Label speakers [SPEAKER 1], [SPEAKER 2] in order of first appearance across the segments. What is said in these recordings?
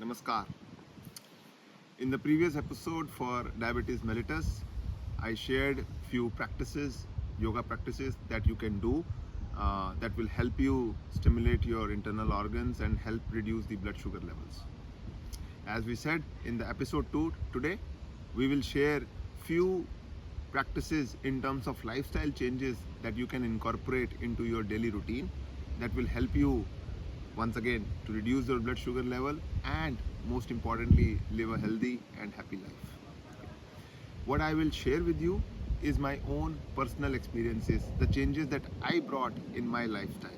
[SPEAKER 1] Namaskar. In the previous episode for Diabetes mellitus, I shared few practices, yoga practices that you can do that will help you stimulate your internal organs and help reduce the blood sugar levels. As we said in the episode 2 today, we will share few practices in terms of lifestyle changes that you can incorporate into your daily routine that will help you once again to reduce your blood sugar level and most importantly live a healthy and happy life. What I will share with you is my own personal experiences, the changes that I brought in my lifestyle.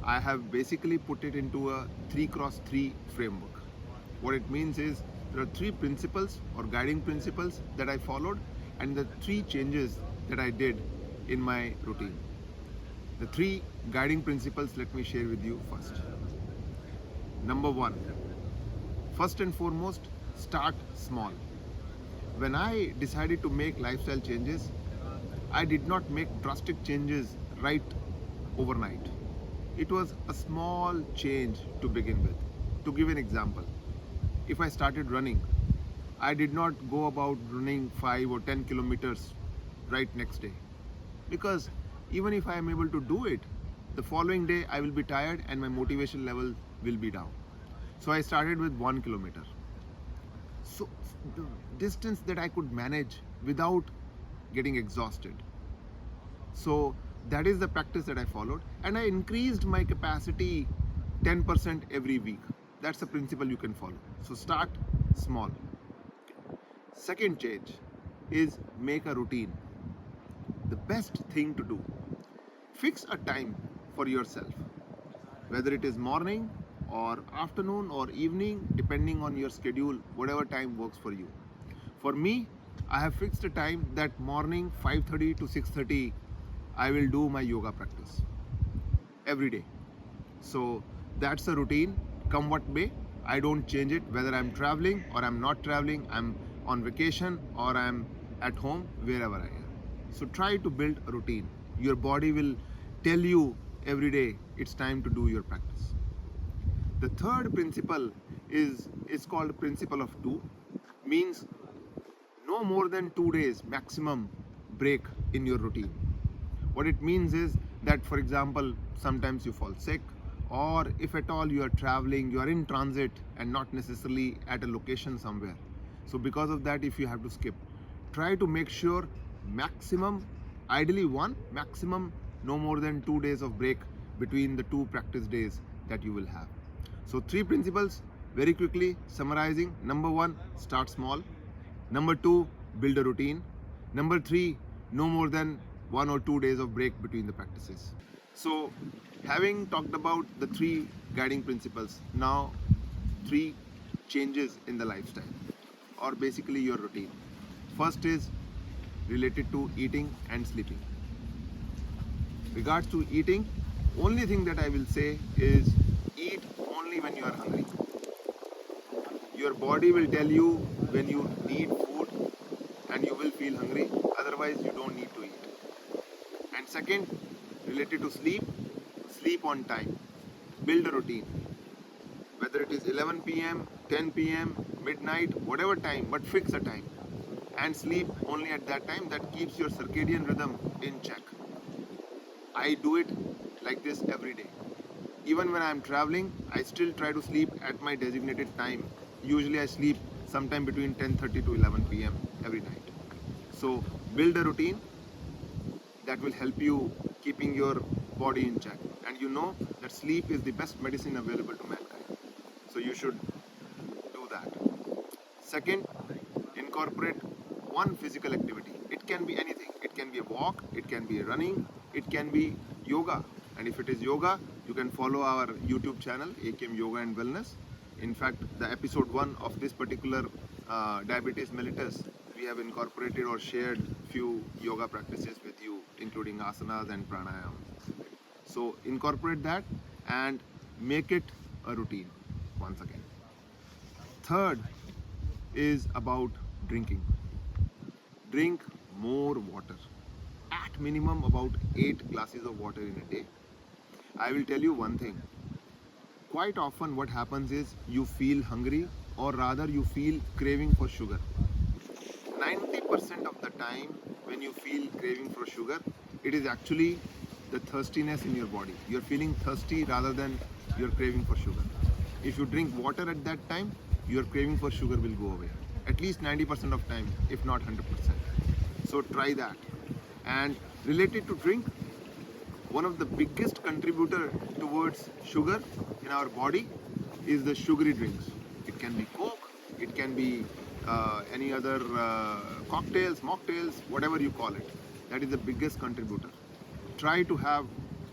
[SPEAKER 1] I have basically put it into a 3x3 framework. What it means is there are three principles or guiding principles that I followed and the three changes that I did in my routine. The three guiding principles, let me share with you first. Number one, first and foremost, start small. When I decided to make lifestyle changes, I did not make drastic changes right overnight. It was a small change to begin with. To give an example, if I started running, I did not go about running 5 or 10 kilometers right next day. Because even if I am able to do it, the following day I will be tired and my motivation level will be down. So I started with 1 kilometer. So the distance that I could manage without getting exhausted. So that is the practice that I followed, and I increased my capacity 10% every week. That's the principle you can follow. So start small. Second change is make a routine. The best thing to do, fix a time for yourself, whether it is morning or afternoon or evening, depending on your schedule, whatever time works for you. For me, I have fixed a time that morning 5:30 to 6:30 I will do my yoga practice every day. So that's a routine, come what may. I don't change it whether I'm traveling or I'm not traveling, I'm on vacation or I'm at home, wherever I am. So try to build a routine. Your body will tell you every day it's time to do your practice. The third principle is called principle of two, means no more than 2 days maximum break in your routine. What it means is that, for example, sometimes you fall sick, or if at all you are traveling, you are in transit and not necessarily at a location somewhere. So because of that, if you have to skip, try to make sure maximum, ideally maximum no more than 2 days of break between the two practice days that you will have. So three principles, very quickly summarizing. Number one, start small. Number two, build a routine. Number three, no more than 1 or 2 days of break between the practices. So having talked about the three guiding principles, now three changes in the lifestyle or basically your routine. First is related to eating and sleeping. Regards to eating, only thing that I will say is eat only when you are hungry. Your body will tell you when you need food and you will feel hungry, otherwise you don't need to eat. And second, related to sleep, sleep on time. Build a routine. Whether it is 11 p.m., 10 p.m., midnight, whatever time, but fix a time. And sleep only at that time. That keeps your circadian rhythm in check. I do it like this every day. Even when I am traveling, I still try to sleep at my designated time. Usually I sleep sometime between 10:30 to 11 p.m. every night. So build a routine that will help you keeping your body in check. And you know that sleep is the best medicine available to mankind. So you should do that. Second, incorporate one physical activity. It can be anything. It can be a walk, it can be running, it can be yoga. And if it is yoga, you can follow our YouTube channel, AKM Yoga and Wellness. In fact, the episode 1 of this particular Diabetes mellitus, we have incorporated or shared few yoga practices with you, including asanas and pranayams. So incorporate that and make it a routine once again. Third is about drinking. Drink more water. At minimum about 8 glasses of water in a day. I will tell you one thing. quite often what happens is you feel hungry, or rather you feel craving for sugar. 90% of the time when you feel craving for sugar, it is actually the thirstiness in your body. You're feeling thirsty rather than you're craving for sugar. If you drink water at that time, your craving for sugar will go away. At least 90% of time, if not 100%. So try that. And related to drink, one of the biggest contributor towards sugar in our body is the sugary drinks. It can be Coke, it can be any other cocktails, mocktails, whatever you call it. That is the biggest contributor. Try to have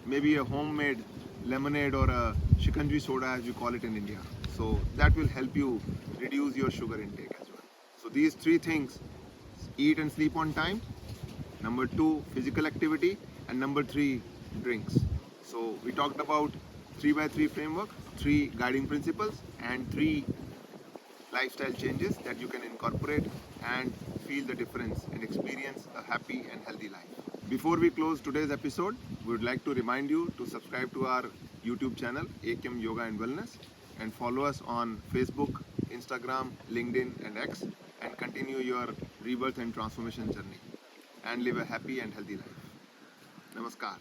[SPEAKER 1] maybe a homemade lemonade or a shikanji soda, as you call it in India. So that will help you reduce your sugar intake as well. So these three things: eat and sleep on time, number two, physical activity, and number three, drinks. So we talked about 3x3 framework, three guiding principles, and three lifestyle changes that you can incorporate and feel the difference and experience a happy and healthy life. Before we close today's episode, we would like to remind you to subscribe to our YouTube channel, AKM Yoga and Wellness, and follow us on Facebook, Instagram, LinkedIn, and X, and continue your rebirth and transformation journey and live a happy and healthy life. Namaskar.